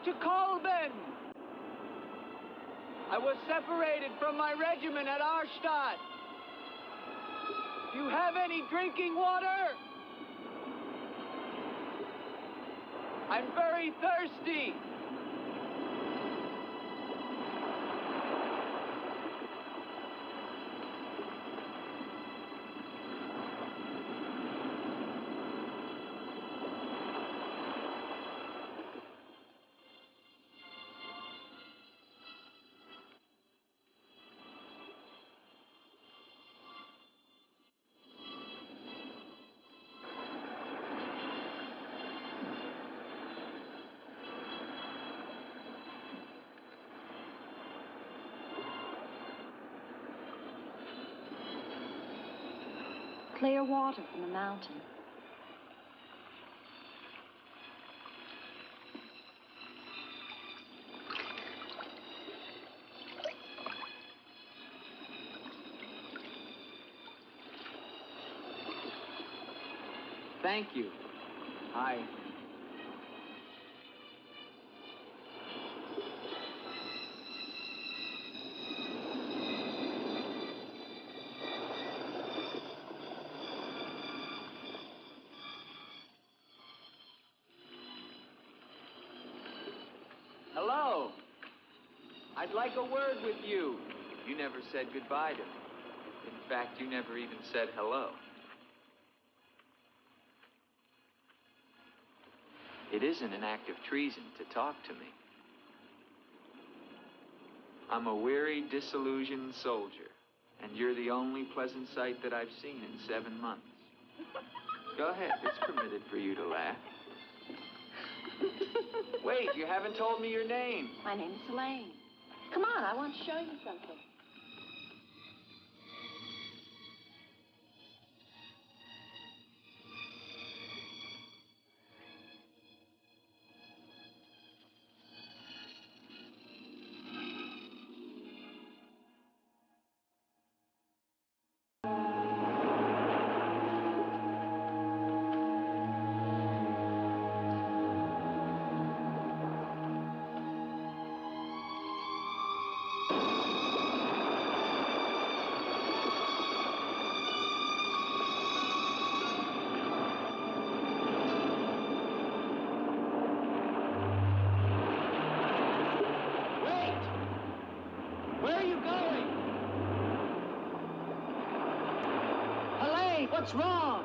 to Kolben. I was separated from my regiment at Arstadt. Do you have any drinking water? I'm very thirsty. Clear water from the mountain. Thank you. Hello. I'd like a word with you. You never said goodbye to me. In fact, you never even said hello. It isn't an act of treason to talk to me. I'm a weary, disillusioned soldier, and you're the only pleasant sight that I've seen in 7 months. Go ahead, it's permitted for you to laugh. Wait, you haven't told me your name. My name's Elaine. Come on, I want to show you something. What's wrong?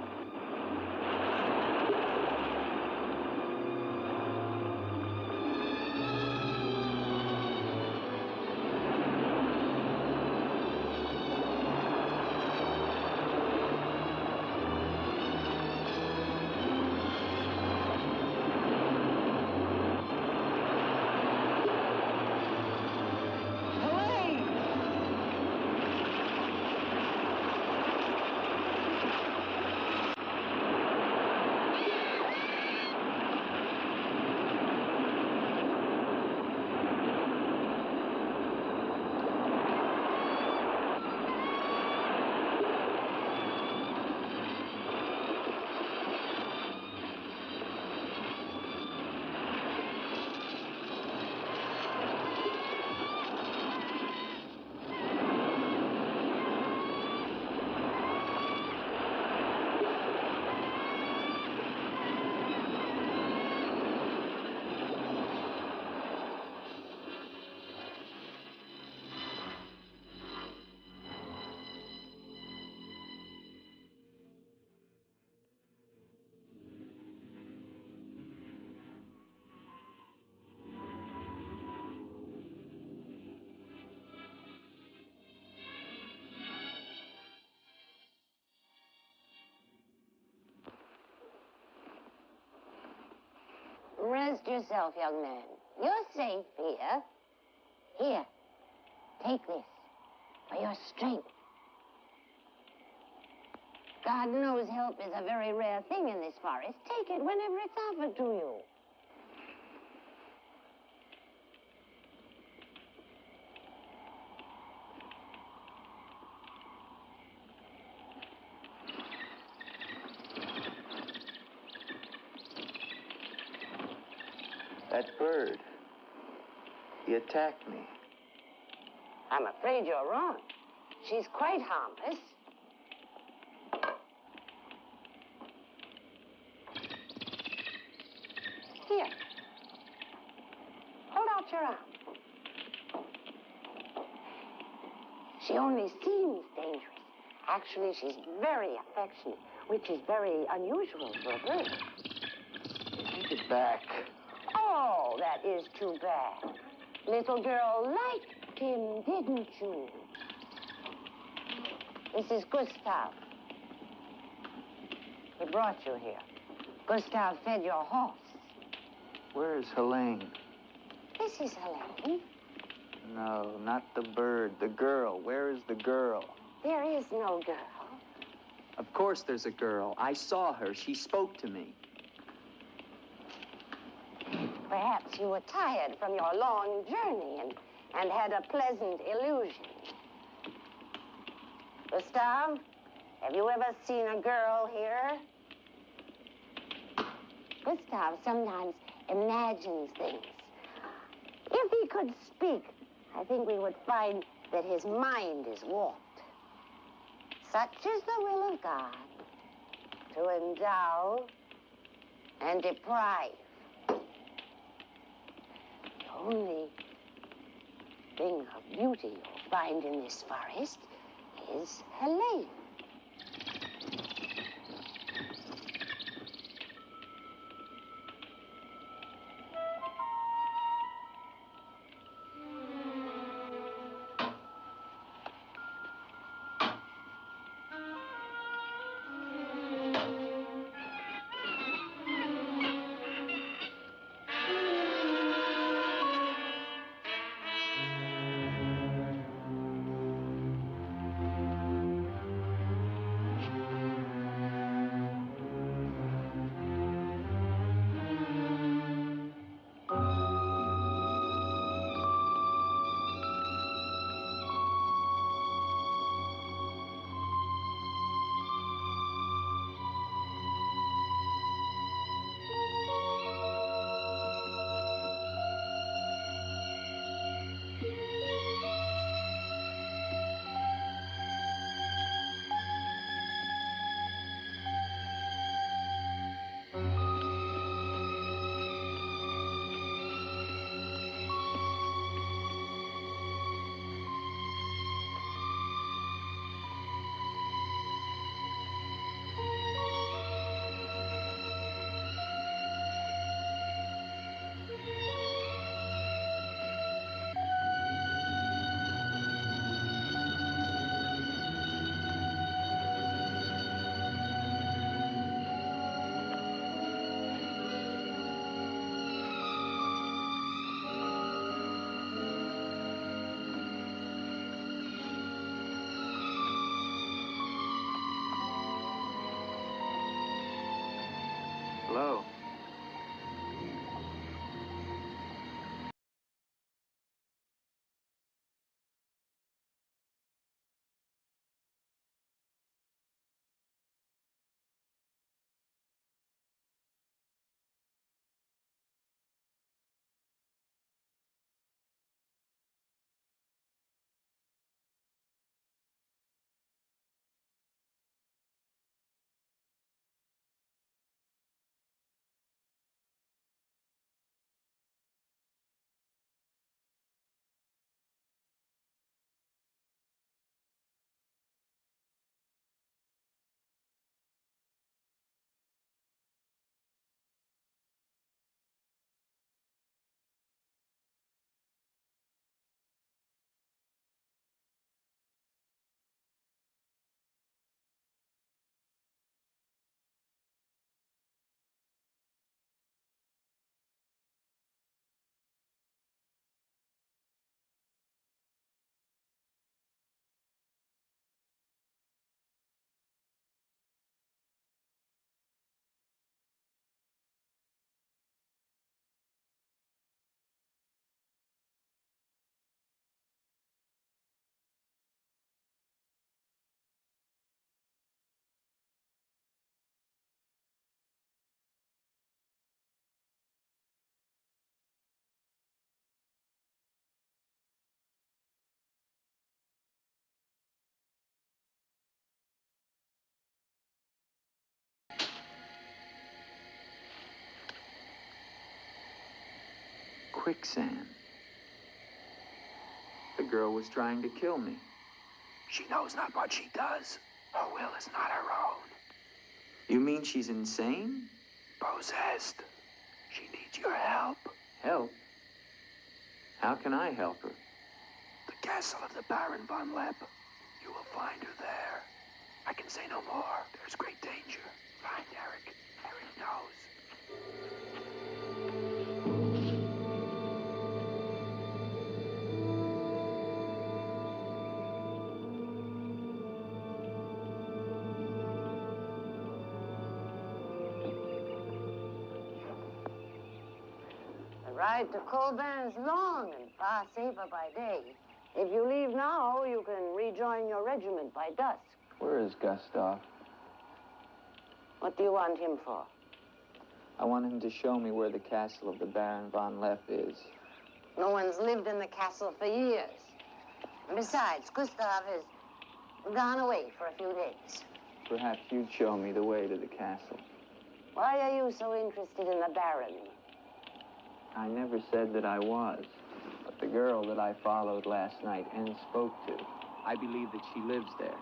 Rest yourself, young man. You're safe here. Here, take this for your strength. God knows help is a very rare thing in this forest. Take it whenever it's offered to you. That bird, He attacked me. I'm afraid you're wrong. She's quite harmless. Here. Hold out your arm. She only seems dangerous. Actually, she's very affectionate, which is very unusual for a bird. Take it back. Oh, that is too bad. Little girl liked him, didn't you? This is Gustav. He brought you here. Gustav fed your horse. Where is Helene? This is Helene. No, not the bird. The girl. Where is the girl? There is no girl. Of course there's a girl. I saw her. She spoke to me. Perhaps you were tired from your long journey and had a pleasant illusion. Gustav, have you ever seen a girl here? Gustav sometimes imagines things. If he could speak, I think we would find that his mind is warped. Such is the will of God, to endow and deprive. The only thing of beauty you'll find in this forest is Helene. quicksand. The girl was trying to kill me. She knows not what she does. Her will is not her own. You mean she's insane? Possessed. She needs your help. Help? How can I help her? The castle of the Baron von Lepp. You will find her there. I can say no more. There's great danger. Find Eric. Eric knows. The ride to Colbert is long and far safer by day. If you leave now, you can rejoin your regiment by dusk. Where is Gustav? What do you want him for? I want him to show me where the castle of the Baron von Lepp is. No one's lived in the castle for years. And besides, Gustav has gone away for a few days. Perhaps you'd show me the way to the castle. Why are you so interested in the Baron? I never said that I was. But the girl that I followed last night and spoke to, I believe that she lives there.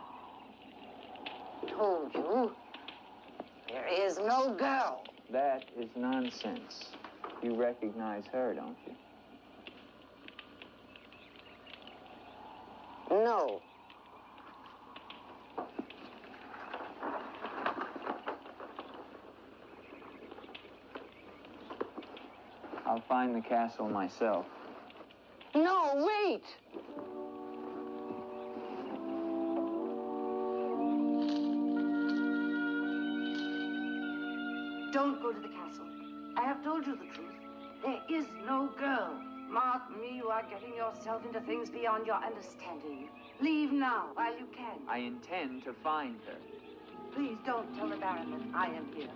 Told you. There is no girl. That is nonsense. You recognize her, don't you? No. I'll find the castle myself. No, wait! Don't go to the castle. I have told you the truth. There is no girl. Mark me, you are getting yourself into things beyond your understanding. Leave now, while you can. I intend to find her. Please don't tell the Baron that I am here.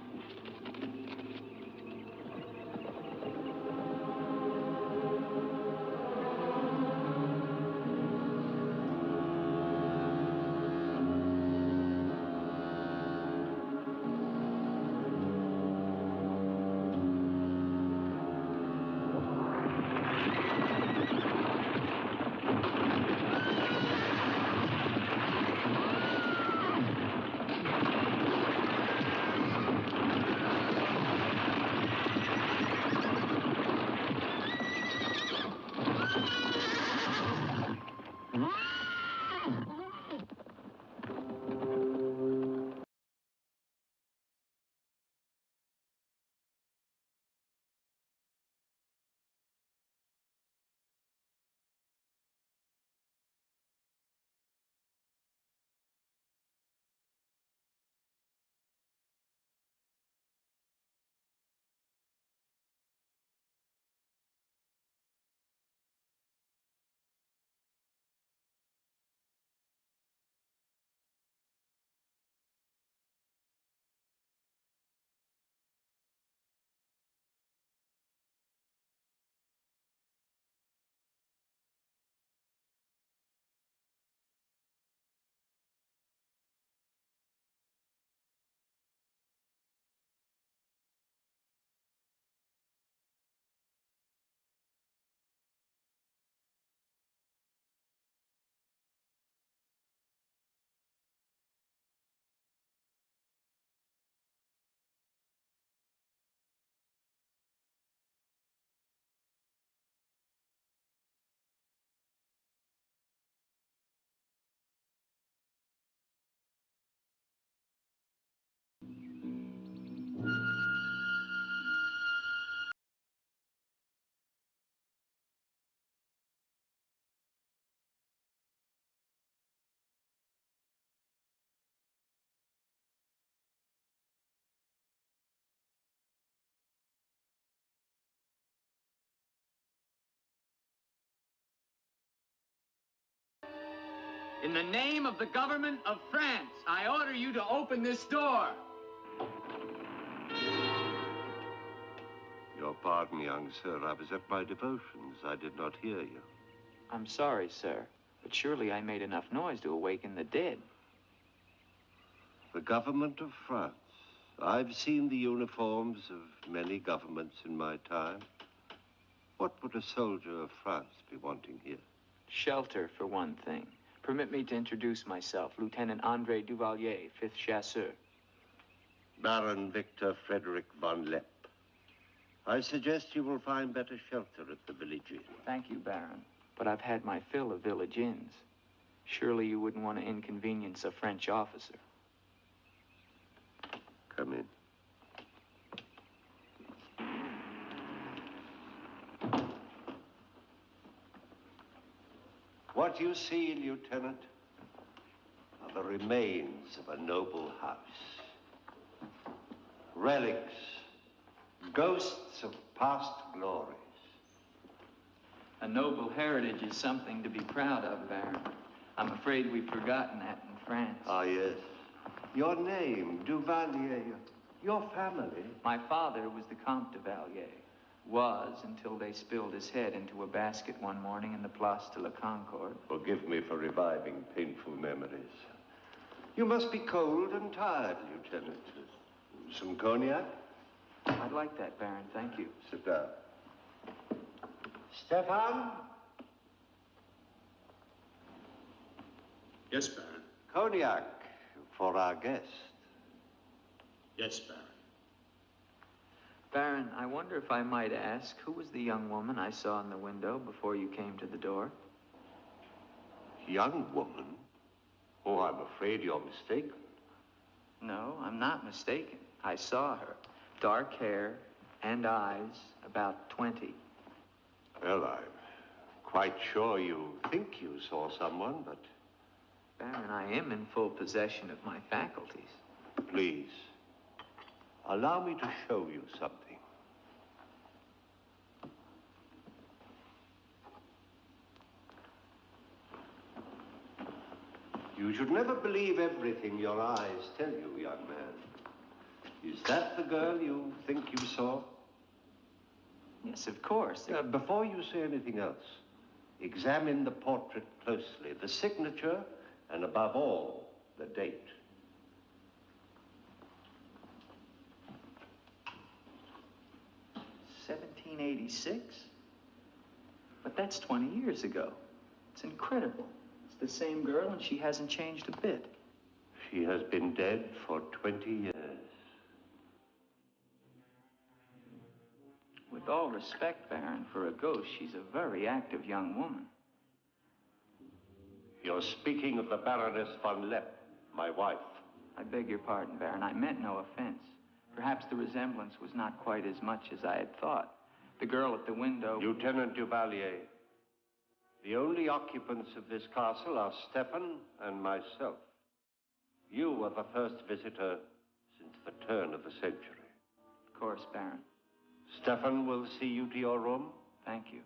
In the name of the government of France, I order you to open this door. Your pardon, young sir. I was at my devotions. I did not hear you. I'm sorry, sir, but surely I made enough noise to awaken the dead. The government of France. I've seen the uniforms of many governments in my time. What would a soldier of France be wanting here? Shelter, for one thing. Permit me to introduce myself, Lieutenant Andre Duvalier, 5th Chasseur. Baron Victor Frederick von Lepp. I suggest you will find better shelter at the village inn. Thank you, Baron. But I've had my fill of village inns. Surely you wouldn't want to inconvenience a French officer. Come in. What you see, Lieutenant, are the remains of a noble house. Relics, ghosts of past glories. A noble heritage is something to be proud of, Baron. I'm afraid we've forgotten that in France. Ah, yes. Your name, Duvalier, your family. My father was the Comte de Valier. Was until they spilled his head into a basket one morning in the Place de la Concorde. Forgive me for reviving painful memories. You must be cold and tired, Lieutenant. Some cognac? I'd like that, Baron. Thank you. Sit down. Stefan? Yes, Baron. Cognac for our guest. Yes, Baron. Baron, I wonder if I might ask, who was the young woman I saw in the window before you came to the door? Young woman? Oh, I'm afraid you're mistaken. No, I'm not mistaken. I saw her. Dark hair and eyes, about 20. Well, I'm quite sure you think you saw someone, but... Baron, I am in full possession of my faculties. Please, allow me to show you something. You should never believe everything your eyes tell you, young man. Is that the girl you think you saw? Yes, of course. Before you say anything else, examine the portrait closely, the signature, and above all, the date. $1786? But that's 20 years ago. It's incredible. It's the same girl, and she hasn't changed a bit. She has been dead for 20 years. With all respect, Baron, for a ghost, she's a very active young woman. You're speaking of the Baroness von Lepp, my wife. I beg your pardon, Baron. I meant no offense. Perhaps the resemblance was not quite as much as I had thought. The girl at the window... Lieutenant Duvalier, the only occupants of this castle are Stefan and myself. You are the first visitor since the turn of the century. Of course, Baron. Stefan will see you to your room. Thank you.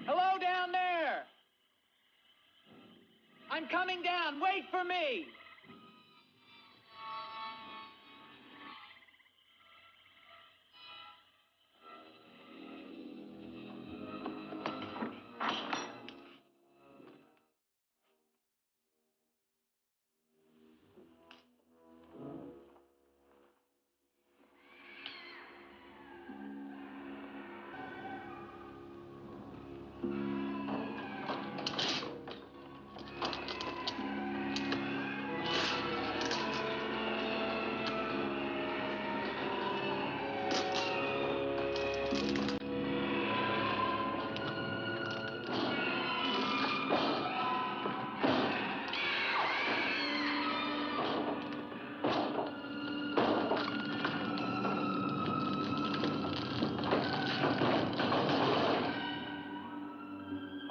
Hello down there! I'm coming down. Wait for me!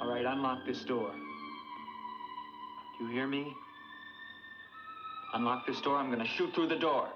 All right, unlock this door. Do you hear me? Unlock this door, I'm gonna shoot through the door.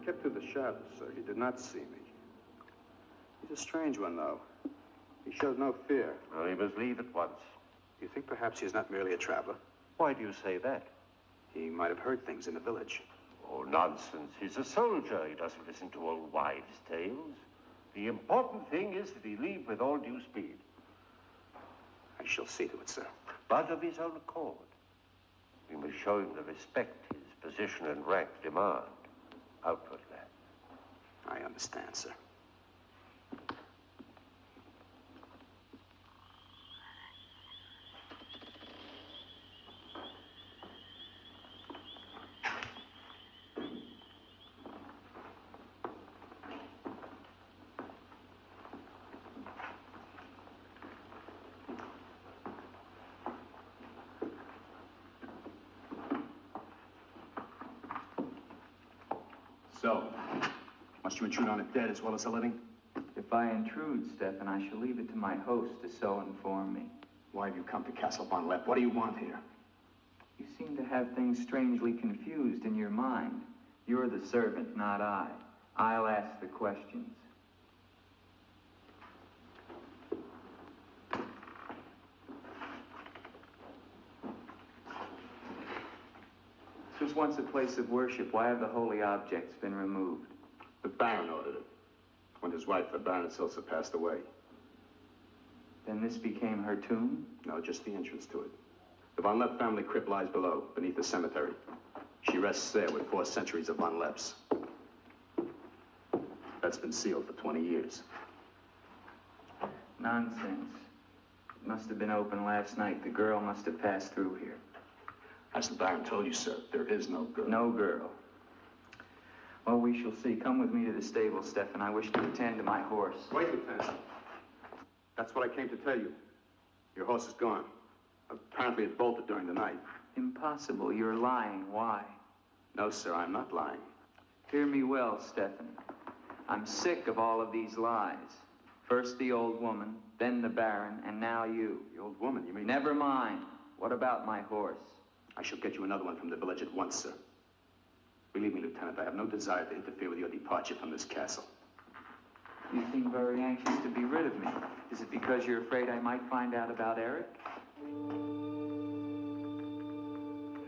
Kept through the shadows, sir. He did not see me. He's a strange one, though. He showed no fear. Well, he must leave at once. Do you think perhaps he's not merely a traveler? Why do you say that? He might have heard things in the village. Oh, nonsense. He's a soldier. He doesn't listen to old wives' tales. The important thing is that he leave with all due speed. shall see to it, sir. But of his own accord. We must show him the respect his position and rank demand outwardly. I understand, sir. So, must you intrude on a dead as well as a living? If I intrude, Stefan, I shall leave it to my host to so inform me. Why have you come to Castle Von Lepp? What do you want here? You seem to have things strangely confused in your mind. You're the servant, not I. I'll ask the questions. This was once a place of worship. Why have the holy objects been removed? The Baron ordered it. When his wife, the Baroness Ilsa, passed away. Then this became her tomb? No, just the entrance to it. The Von Lepp family crypt lies below, beneath the cemetery. She rests there with 4 centuries of Von Lepps. That's been sealed for 20 years. Nonsense. It must have been open last night. The girl must have passed through here. As the Baron told you, sir, there is no girl. No girl. Well, we shall see. Come with me to the stable, Stefan. I wish to attend to my horse. Wait, Lieutenant. That's what I came to tell you. Your horse is gone. Apparently it bolted during the night. Impossible. You're lying. Why? No, sir, I'm not lying. Hear me well, Stefan. I'm sick of all of these lies. First the old woman, then the Baron, and now you. The old woman, you mean? Never mind. What about my horse? I shall get you another one from the village at once, sir. Believe me, Lieutenant, I have no desire to interfere with your departure from this castle. You seem very anxious to be rid of me. Is it because you're afraid I might find out about Eric?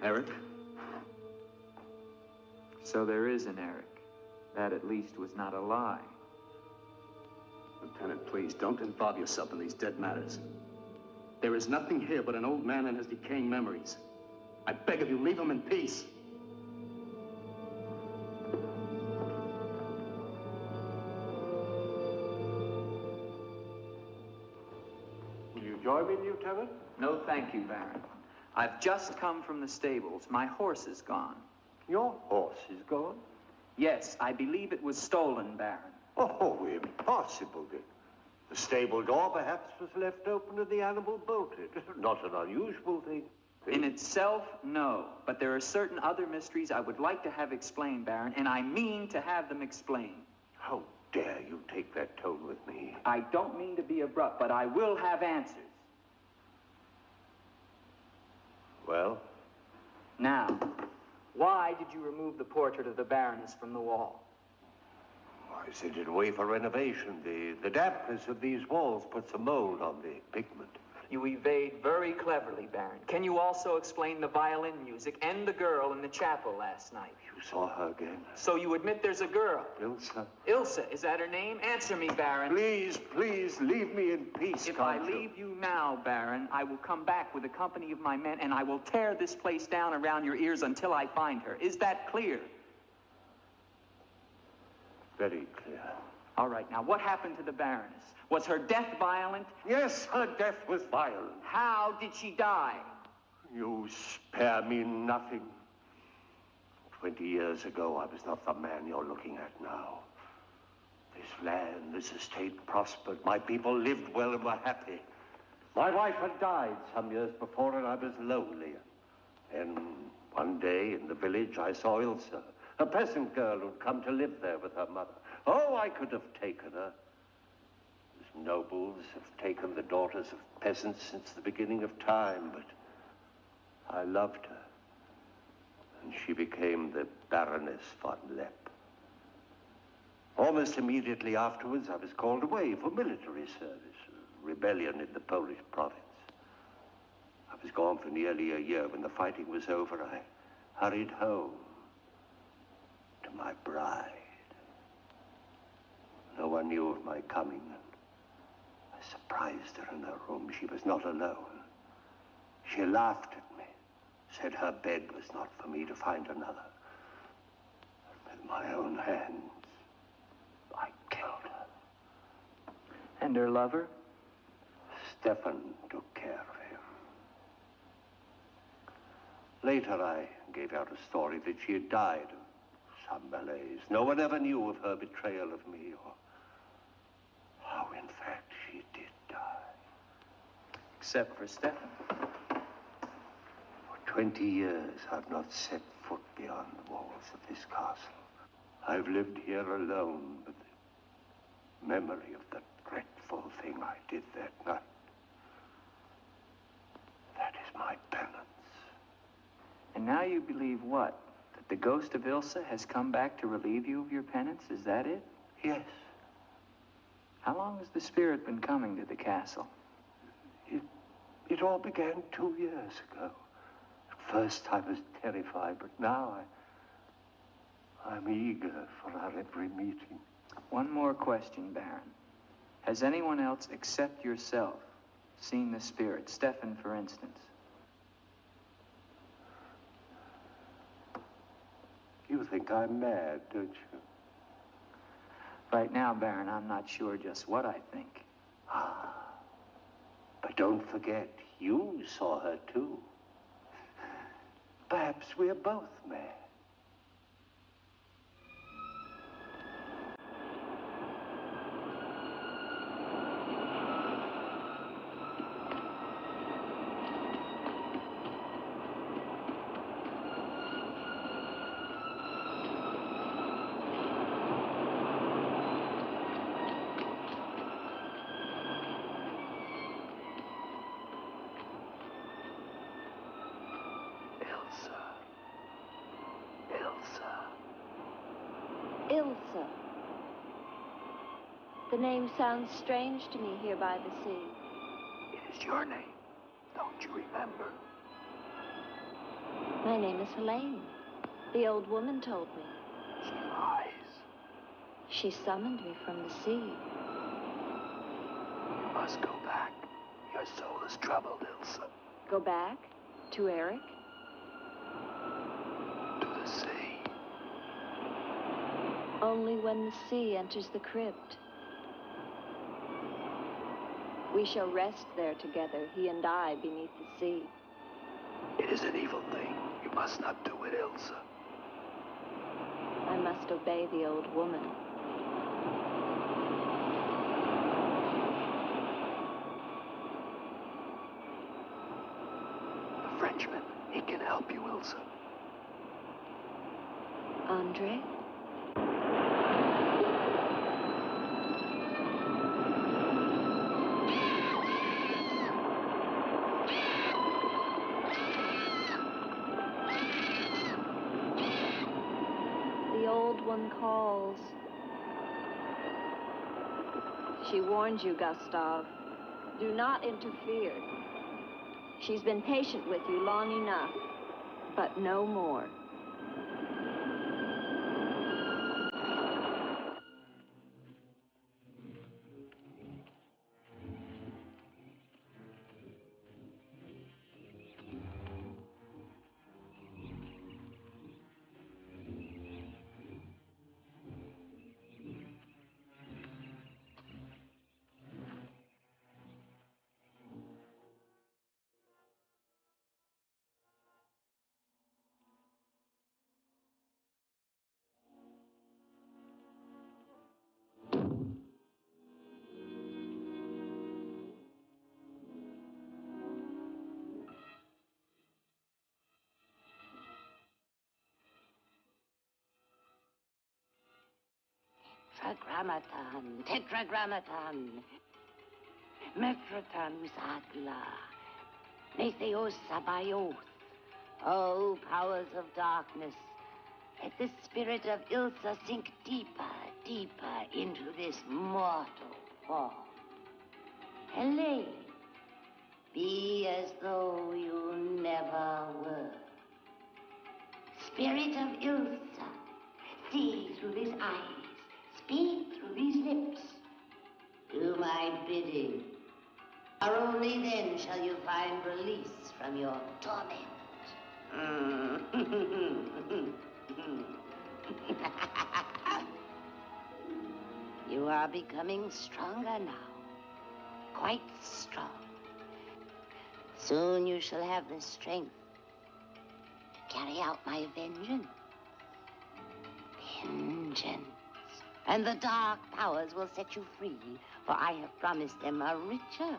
Eric? So there is an Eric. That at least was not a lie. Lieutenant, please, don't involve yourself in these dead matters. There is nothing here but an old man and his decaying memories. I beg of you, leave him in peace. Will you join me, Lieutenant? No, thank you, Baron. I've just come from the stables. My horse is gone. Your horse is gone? Yes, I believe it was stolen, Baron. Oh, impossible. The stable door perhaps was left open and the animal bolted. Not an unusual thing. In itself, no. But there are certain other mysteries I would like to have explained, Baron, and I mean to have them explained. How dare you take that tone with me? I don't mean to be abrupt, but I will have answers. Well? Now, why did you remove the portrait of the Baroness from the wall? I sent it away for renovation. The dampness of these walls puts a mold on the pigment. You evade very cleverly, Baron. Can you also explain the violin music and the girl in the chapel last night? You saw her again? So you admit there's a girl? Ilsa. Ilsa, is that her name? Answer me, Baron. Please, please, leave me in peace, If I leave you now, Baron, I will come back with a company of my men, and I will tear this place down around your ears until I find her. Is that clear? Very clear. All right, now, what happened to the Baroness? Was her death violent? Yes, her death was violent. How did she die? You spare me nothing. 20 years ago, I was not the man you're looking at now. This land, this estate prospered. My people lived well and were happy. My wife had died some years before, and I was lonely. And one day in the village, I saw Ilsa, a peasant girl who'd come to live there with her mother. Oh, I could have taken her. As nobles have taken the daughters of peasants since the beginning of time, but I loved her. And she became the Baroness von Lepp. Almost immediately afterwards, I was called away for military service, a rebellion in the Polish province. I was gone for nearly a year. When the fighting was over, I hurried home to my bride. No one knew of my coming, and I I surprised her in her room. She was not alone. She laughed at me, said her bed was not for me to find another. And with my own hands, I killed her. And her lover? Stefan took care of him. Later, I gave out a story that she had died of some malaise. No one ever knew of her betrayal of me, or how, in fact, she did die. Except for Stefan. For 20 years, I've not set foot beyond the walls of this castle. I've lived here alone with the memory of the dreadful thing I did that night. That is my penance. And now you believe what? That the ghost of Ilsa has come back to relieve you of your penance? Is that it? Yes. How long has the spirit been coming to the castle? It all began 2 years ago. At first I was terrified, but now I'm eager for our every meeting. One more question, Baron. Has anyone else except yourself seen the spirit? Stefan, for instance. You think I'm mad, don't you? Right now, Baron, I'm not sure just what I think. Ah. But don't forget, you saw her too. Perhaps we're both mad. Ilsa. The name sounds strange to me here by the sea. It is your name. Don't you remember? My name is Helene. The old woman told me. She lies. She summoned me from the sea. You must go back. Your soul is troubled, Ilsa. Go back? To Eric? To the sea. Only when the sea enters the crypt. We shall rest there together, he and I, beneath the sea. It is an evil thing. You must not do it, Ilsa. I must obey the old woman. The Frenchman, he can help you, Ilsa. Andre? One calls. She warns you, Gustav. Do not interfere. She's been patient with you long enough, but no more. Tetragrammaton, tetragrammaton. Mephroton usagla. Netheos sabayoth. O powers of darkness, let the spirit of Ilsa sink deeper, deeper into this mortal form. Helene, be as though you never were. Spirit of Ilsa, see through these eyes, speak through these lips. Do my bidding. For only then shall you find release from your torment. You are becoming stronger now. Quite strong. Soon you shall have the strength to carry out my vengeance. Vengeance. And the dark powers will set you free, for I have promised them a richer prize.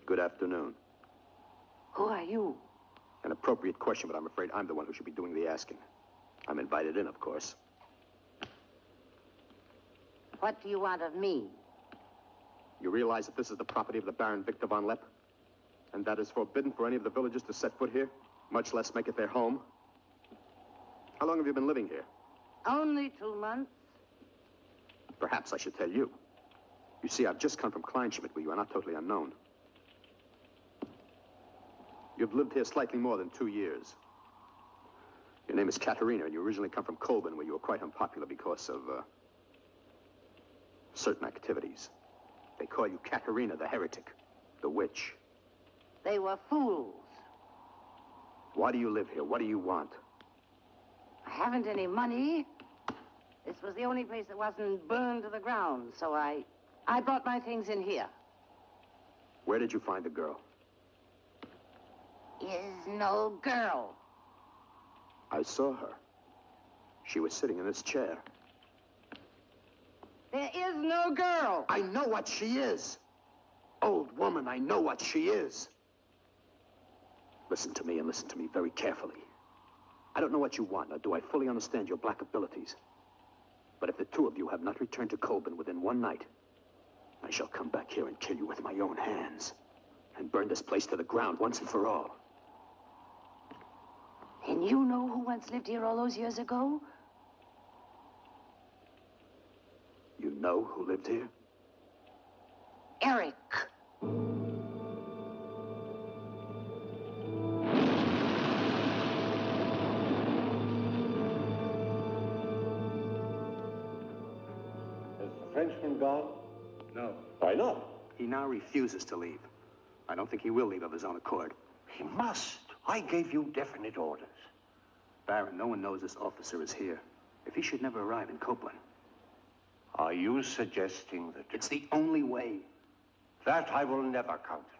Good afternoon. Who are you? An appropriate question, but I'm afraid I'm the one who should be doing the asking. I'm invited in, of course. What do you want of me? You realize that this is the property of the Baron Victor von Lepp? And that is forbidden for any of the villagers to set foot here, much less make it their home? How long have you been living here? Only 2 months. Perhaps I should tell you. You see, I've just come from Kleinschmidt, where you are not totally unknown. You've lived here slightly more than 2 years. Your name is Katerina, and you originally come from Colburn, where you were quite unpopular because of, certain activities. They call you Katerina the heretic, the witch. They were fools. Why do you live here? What do you want? I haven't any money. This was the only place that wasn't burned to the ground, so I brought my things in here. Where did you find the girl? Is no girl. I saw her. She was sitting in this chair. There is no girl. I know what she is. Old woman, I know what she is. Listen to me, and listen to me very carefully. I don't know what you want, nor do I fully understand your black abilities. But if the two of you have not returned to Colburn within one night, I shall come back here and kill you with my own hands, and burn this place to the ground once and for all. And you know who once lived here all those years ago? You know who lived here? Eric. Has the Frenchman gone? No. Why not? He now refuses to leave. I don't think he will leave of his own accord. He must. I gave you definite orders. Baron, no one knows this officer is here. If he should never arrive in Copeland. Are you suggesting that... It's the only way. That I will never countenance.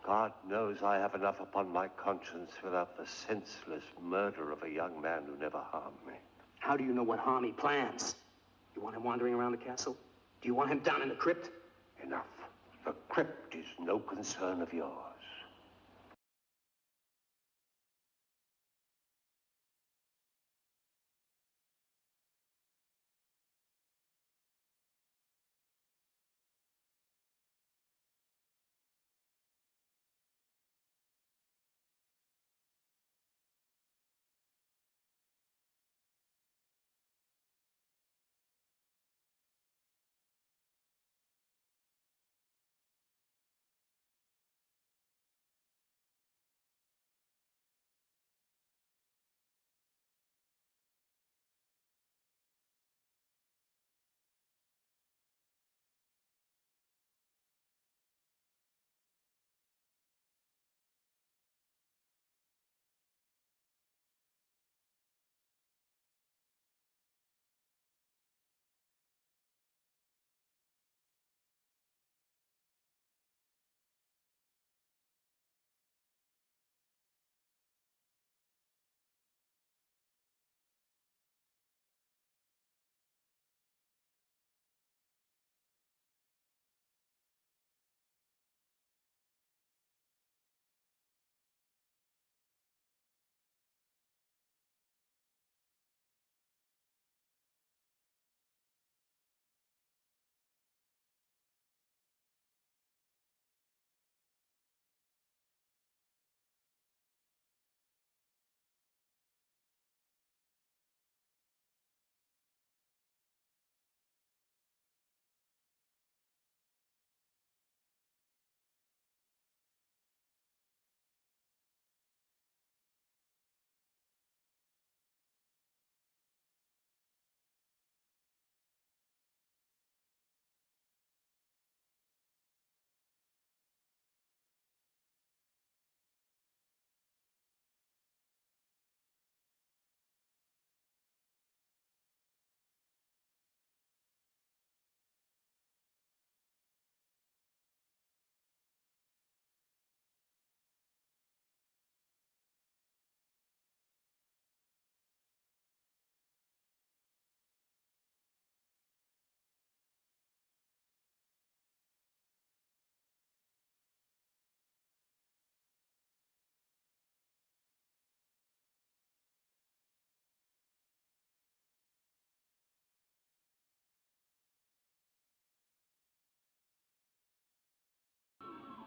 God knows I have enough upon my conscience without the senseless murder of a young man who never harmed me. How do you know what harm he plans? You want him wandering around the castle? Do you want him down in the crypt? Enough. The crypt is no concern of yours.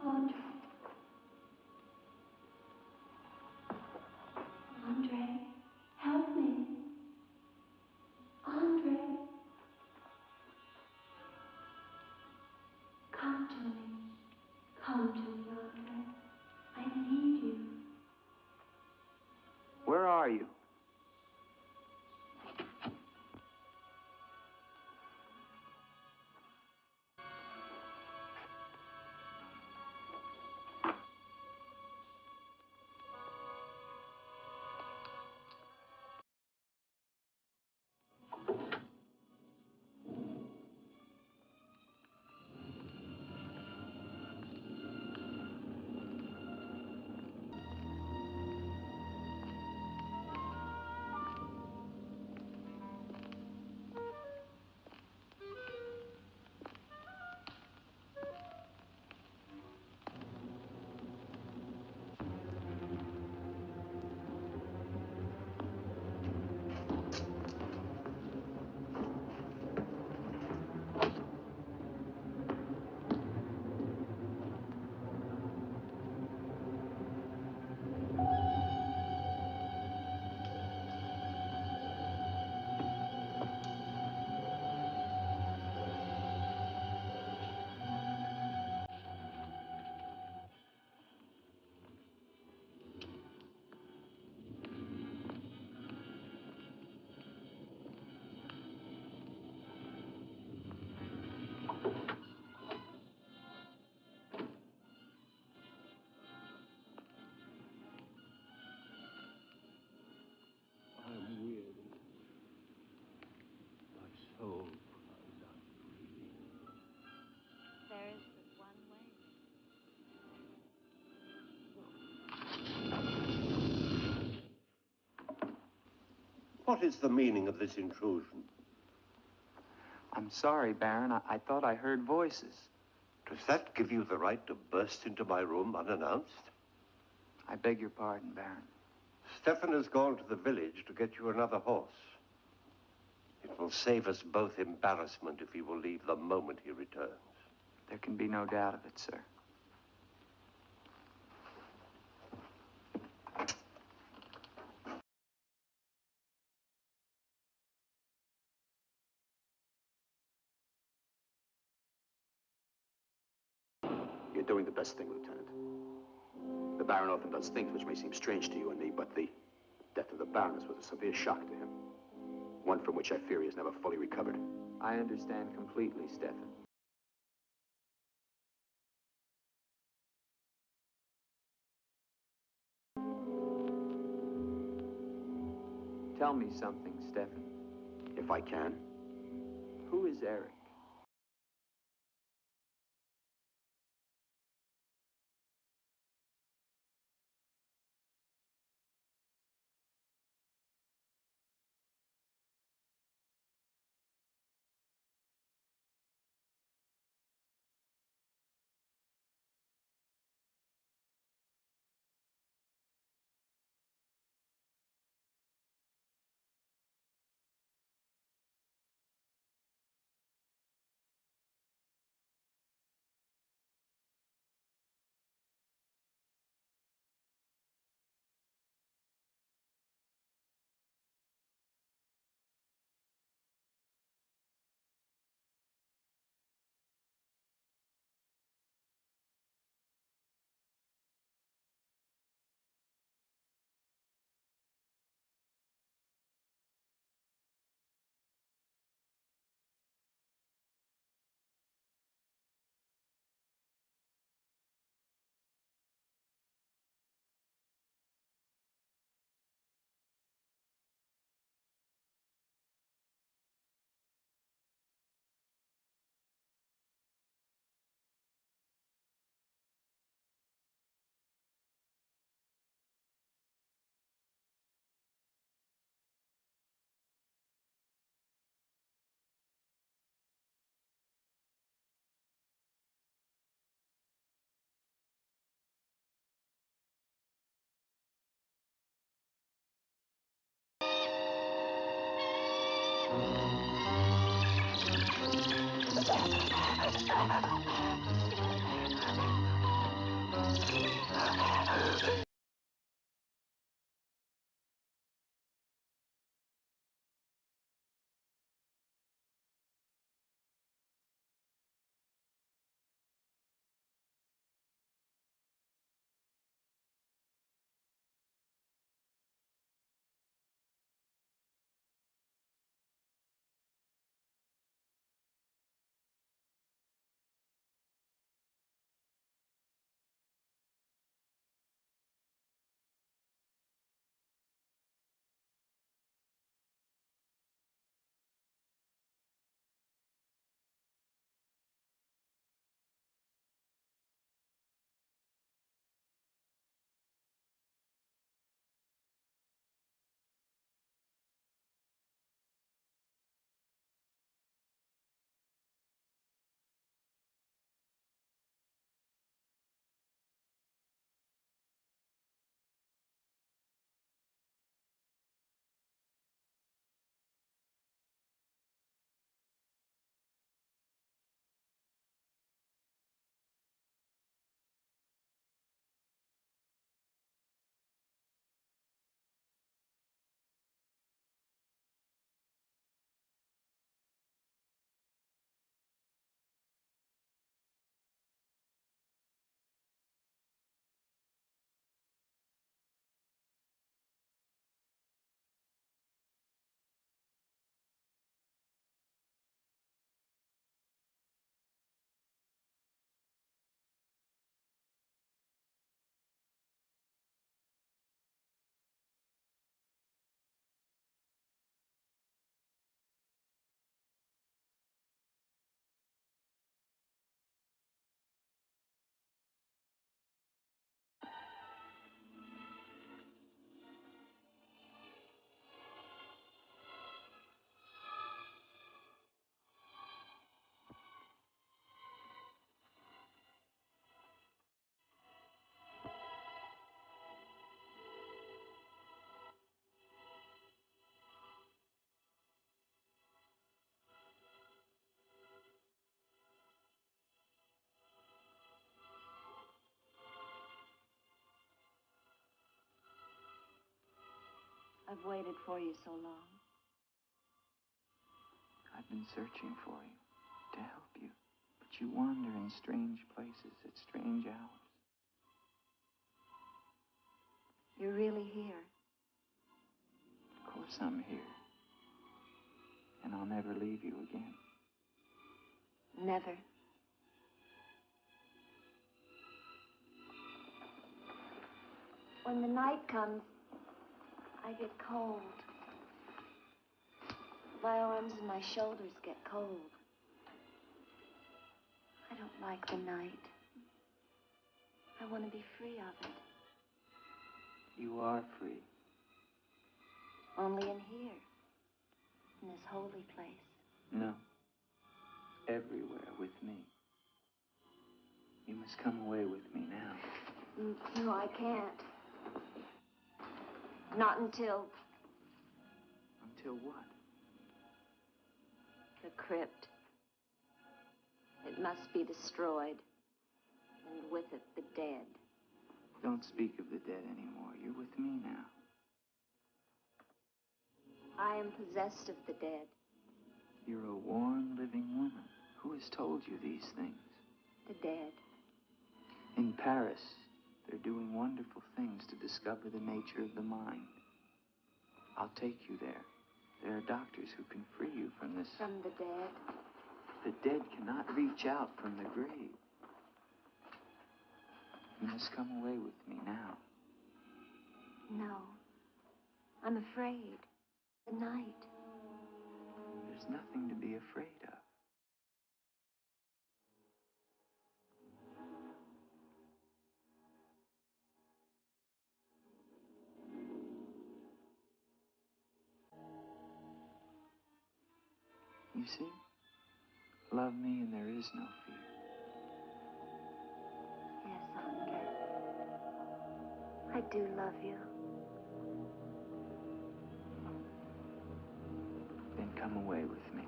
Andre. Andre, help me. Andre. Come to me. Come to me, Andre. I need you. Where are you? There is but one way. What is the meaning of this intrusion? I'm sorry, Baron. I thought I heard voices. Does that give you the right to burst into my room unannounced? I beg your pardon, Baron. Stefan has gone to the village to get you another horse. It will save us both embarrassment if he will leave the moment he returns. There can be no doubt of it, sir. You're doing the best thing, Lieutenant. The Baron often does things which may seem strange to you and me, but the death of the Baroness was a severe shock to him. One from which I fear he has never fully recovered. I understand completely, Stefan. Tell me something, Stefan. If I can. Who is Eric? I've waited for you so long. I've been searching for you, to help you. But you wander in strange places at strange hours. You're really here. Of course I'm here. And I'll never leave you again. Never. When the night comes, I get cold. My arms and my shoulders get cold. I don't like the night. I want to be free of it. You are free. Only in here, in this holy place. No. Everywhere with me. You must come away with me now. No, I can't. Not until... Until what? The crypt. It must be destroyed. And with it, the dead. Don't speak of the dead anymore. You're with me now. I am possessed of the dead. You're a warm, living woman. Who has told you these things? The dead. In Paris, they're doing wonderful things to discover the nature of the mind. I'll take you there. There are doctors who can free you from this. From the dead? The dead cannot reach out from the grave. You must come away with me now. No. I'm afraid. The night. There's nothing to be afraid of. You see? Love me and there is no fear. Yes, Andre. I do love you. Then come away with me.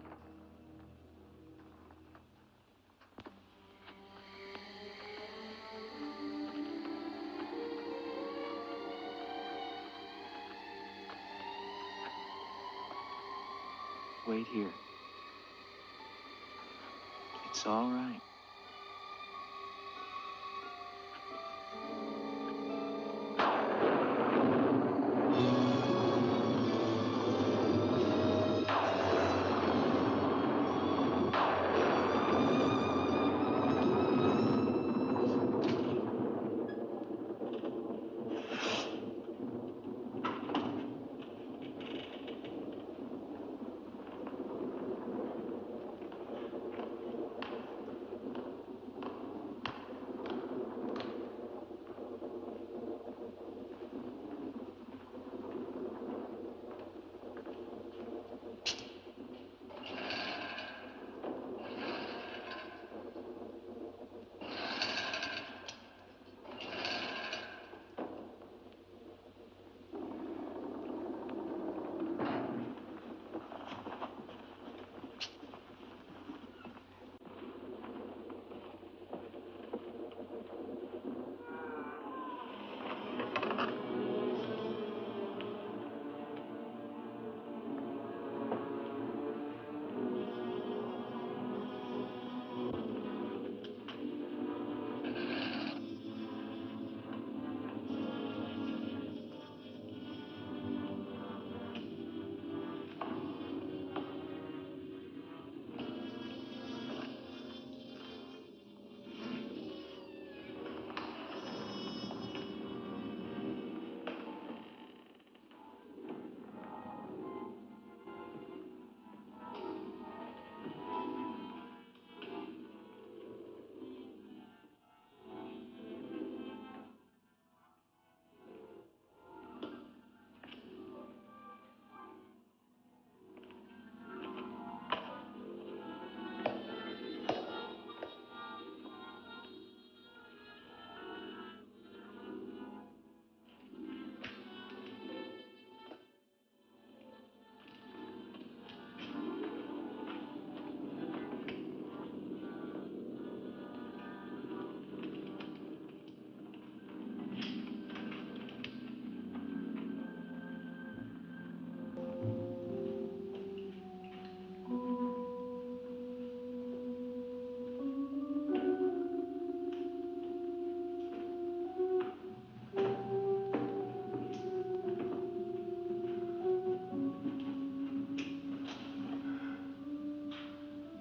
Wait here. It's all right.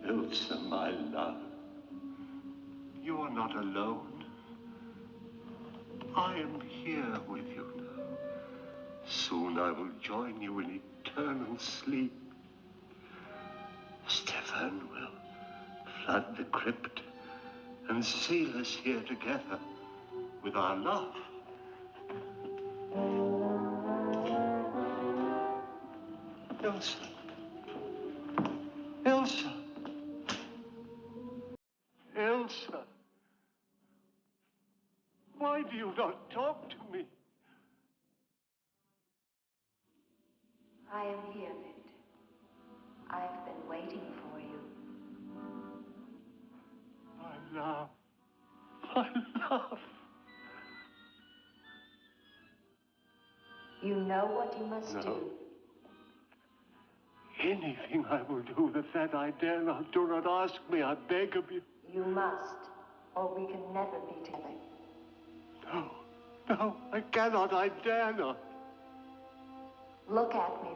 Ilsa, my love, you are not alone. I am here with you now. Soon I will join you in eternal sleep. Stefan will flood the crypt and seal us here together with our love. Ilsa. Ilsa. Ilsa. Why do you not talk to me? I am here, Victor. I've been waiting for you. My love. My love. You know what you must do. Anything I will do that I dare not. Do not ask me, I beg of you. You must, or we can never be together. No, no, I cannot, I dare not. Look at me,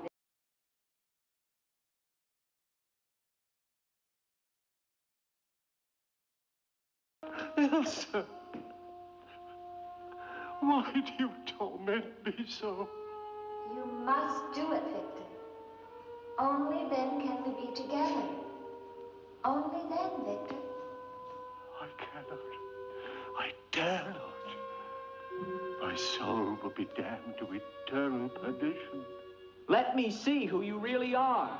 Ilsa, why do you torment me so? You must do it, Victor. Only then can we be together. Only then, Victor. I cannot. I dare not. My soul will be damned to eternal perdition. Let me see who you really are.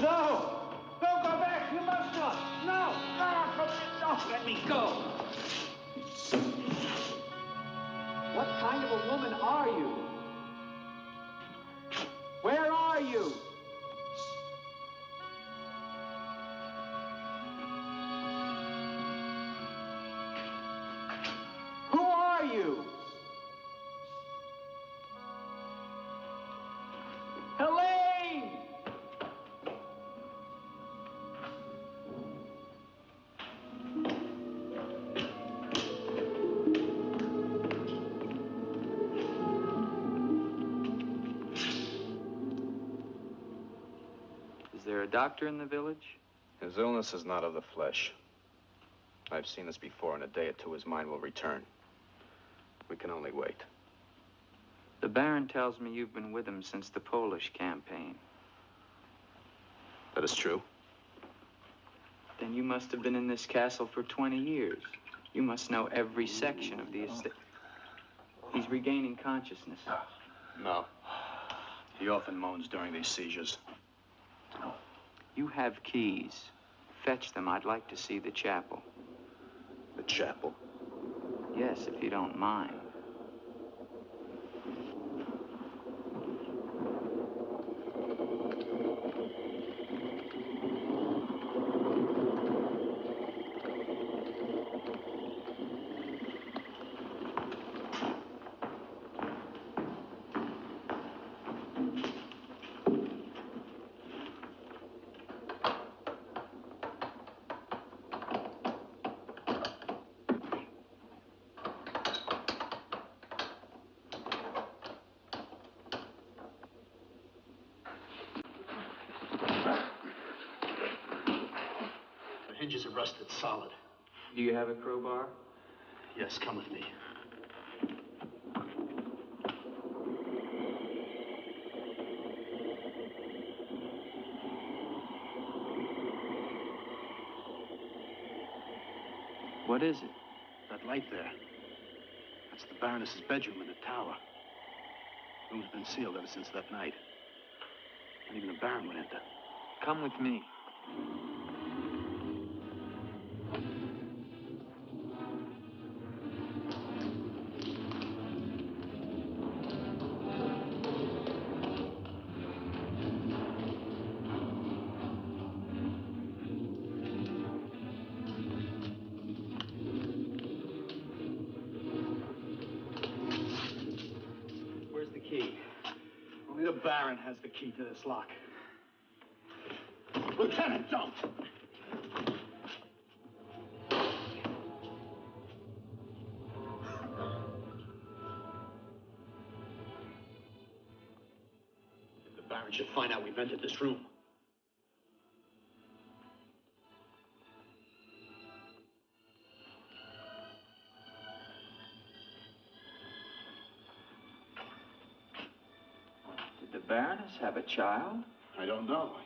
No! Don't go back! You must not! No! No! Let me go! What kind of a woman are you? Where are you? Who are you? Helene! doctor in the village? His illness is not of the flesh. I've seen this before. In a day or two, his mind will return. We can only wait. The Baron tells me you've been with him since the Polish campaign. That is true. Then you must have been in this castle for 20 years. You must know every section of the estate. He's regaining consciousness. No. He often moans during these seizures. You have keys. Fetch them. I'd like to see the chapel. The chapel? Yes, if you don't mind. Hinges are rusted solid. Do you have a crowbar? Yes, come with me. What is it? That light there. That's the Baroness's bedroom in the tower. The room's been sealed ever since that night. Not even the Baron would enter. Come with me. Only the Baron has the key to this lock. Lieutenant, don't! If the Baron should find out we've entered this room. Did the Baroness have a child? I don't know.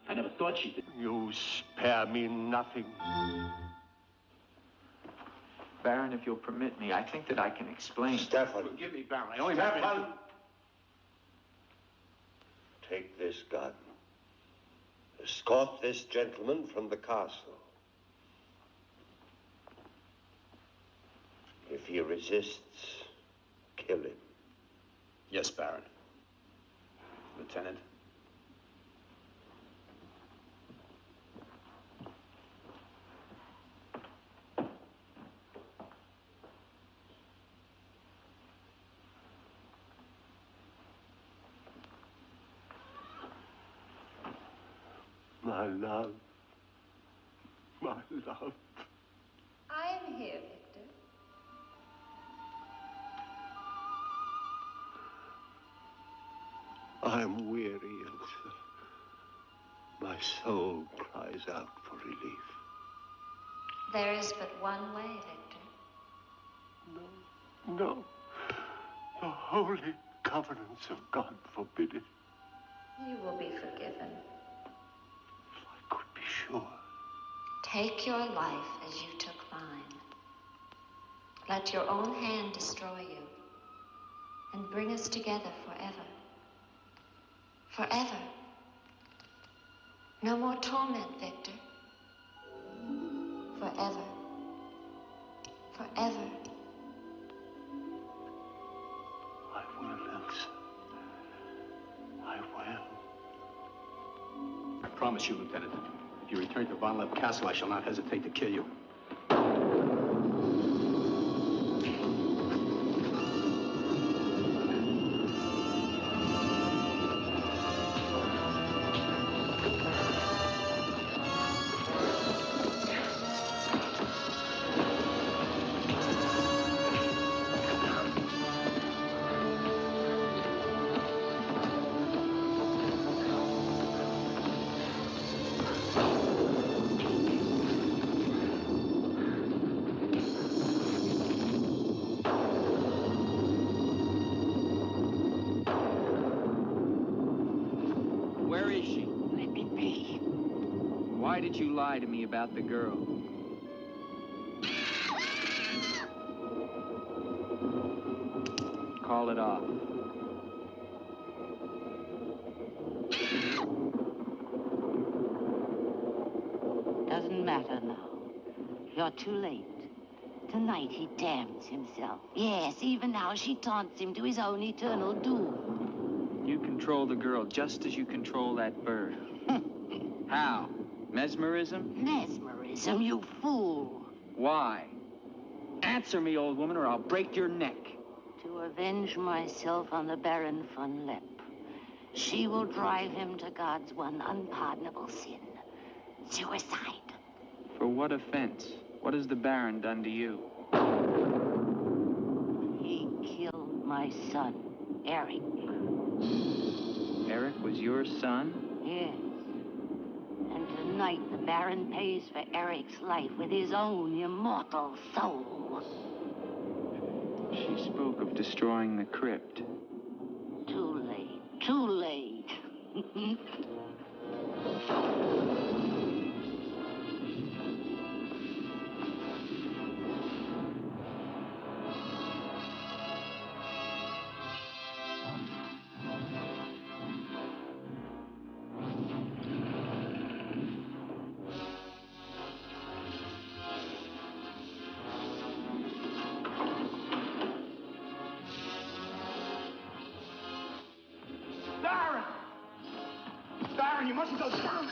I never thought she did. You spare me nothing. Baron, if you'll permit me, I think that I can explain. Stefan. Forgive me, Baron. I only Stefan! Take this gun. Escort this gentleman from the castle. If he resists, kill him. Yes, Baron. Lieutenant. My love. My love. I am here, Victor. I'm weary, Elsa. My soul cries out for relief. There is but one way, Victor. No, no. The holy covenants of God forbid it. You will be forgiven. If I could be sure. Take your life as you took mine. Let your own hand destroy you and bring us together forever. Forever. No more torment, Victor. Forever. Forever. I will, Elsa. I will. I promise you, Lieutenant, if you return to Von Lepp Castle, I shall not hesitate to kill you. Why did you lie to me about the girl? Call it off. Doesn't matter now. You're too late. Tonight he damns himself. Yes, even now she taunts him to his own eternal doom. You control the girl just as you control that bird. How? Mesmerism? Mesmerism, you fool. Why? Answer me, old woman, or I'll break your neck. To avenge myself on the Baron von Lepp. She will drive him to God's one unpardonable sin. Suicide. For what offense? What has the Baron done to you? He killed my son, Eric. Eric was your son? Yes. And tonight the Baron pays for Eric's life with his own immortal soul. She spoke of destroying the crypt. Too late. Too late. Baron, you mustn't go down.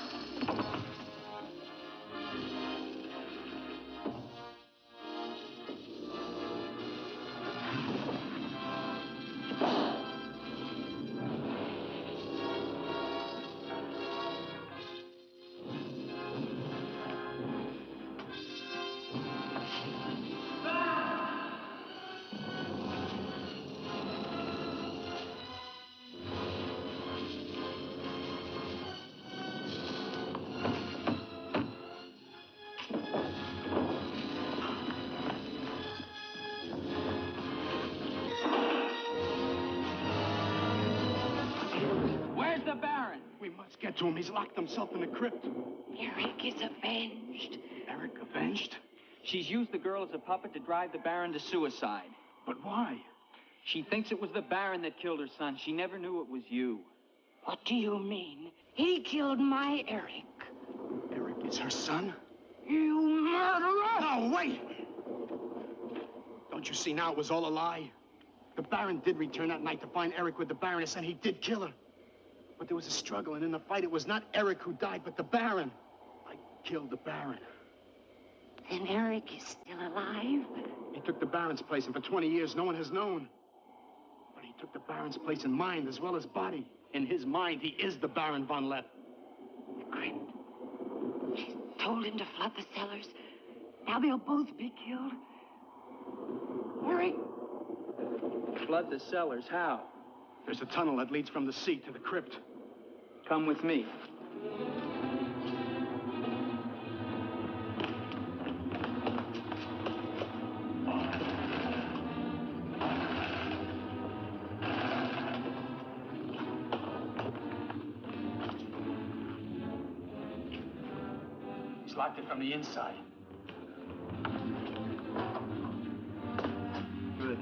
Get to him. He's locked himself in the crypt. Eric is avenged. Eric avenged? She's used the girl as a puppet to drive the Baron to suicide. But why? She thinks it was the Baron that killed her son. She never knew it was you. What do you mean? He killed my Eric. Eric is her son? You murderer! No, wait! Don't you see now it was all a lie? The Baron did return that night to find Eric with the Baroness, and he did kill her. But there was a struggle, and in the fight, it was not Eric who died, but the Baron. I killed the Baron. Then Eric is still alive? He took the Baron's place, and for 20 years, no one has known. But he took the Baron's place in mind as well as body. In his mind, he is the Baron von Lepp. The crypt. She's told him to flood the cellars. Now they'll both be killed. Eric. Flood the cellars? How? There's a tunnel that leads from the sea to the crypt. Come with me. He's locked it from the inside. Good.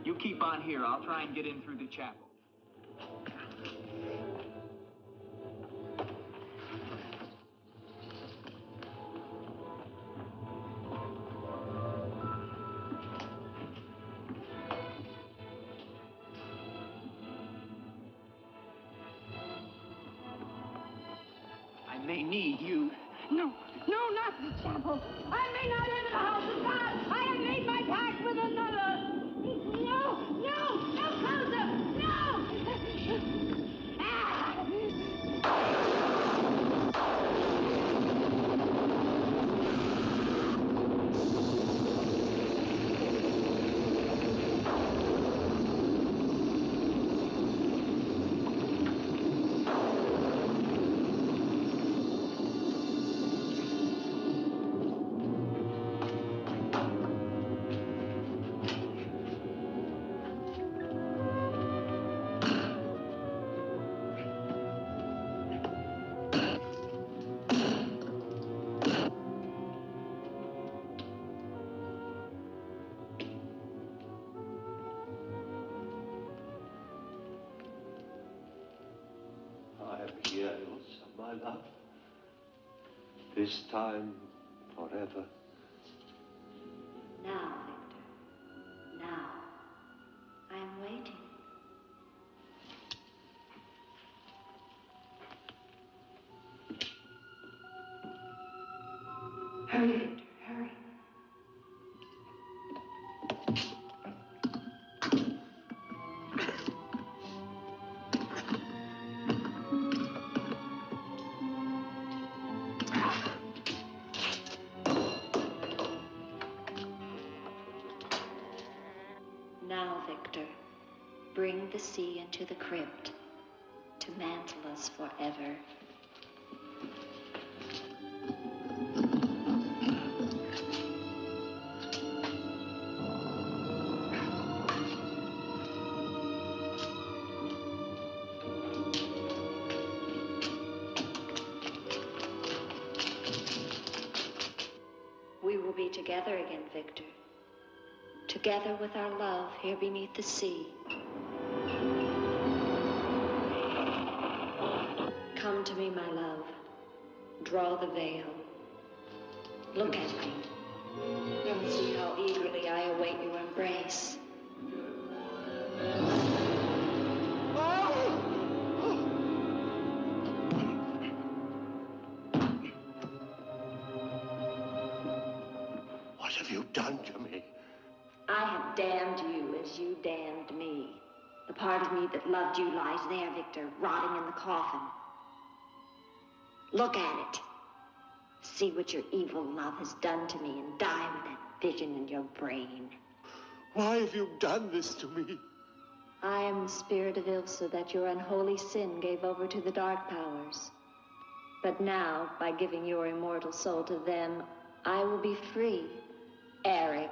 You keep on here. I'll try and get in through the chapel. I may need you. No, not the chapel. I may not enter the house of God. I have made my pact with another. No closer! No! my love. This time, forever. Now, Victor. Now. I am waiting. Hurry, Victor, hurry. Now, Victor, bring the sea into the crypt to mantle us forever. We will be together again, Victor. Together with our love here beneath the sea. Come to me, my love. Draw the veil. Look at me. And see how eagerly I await your embrace. What have you done to me? I have damned you as you damned me. The part of me that loved you lies there, Victor, rotting in the coffin. Look at it. See what your evil love has done to me and die with that vision in your brain. Why have you done this to me? I am the spirit of Ilsa that your unholy sin gave over to the dark powers. But now, by giving your immortal soul to them, I will be free. Eric.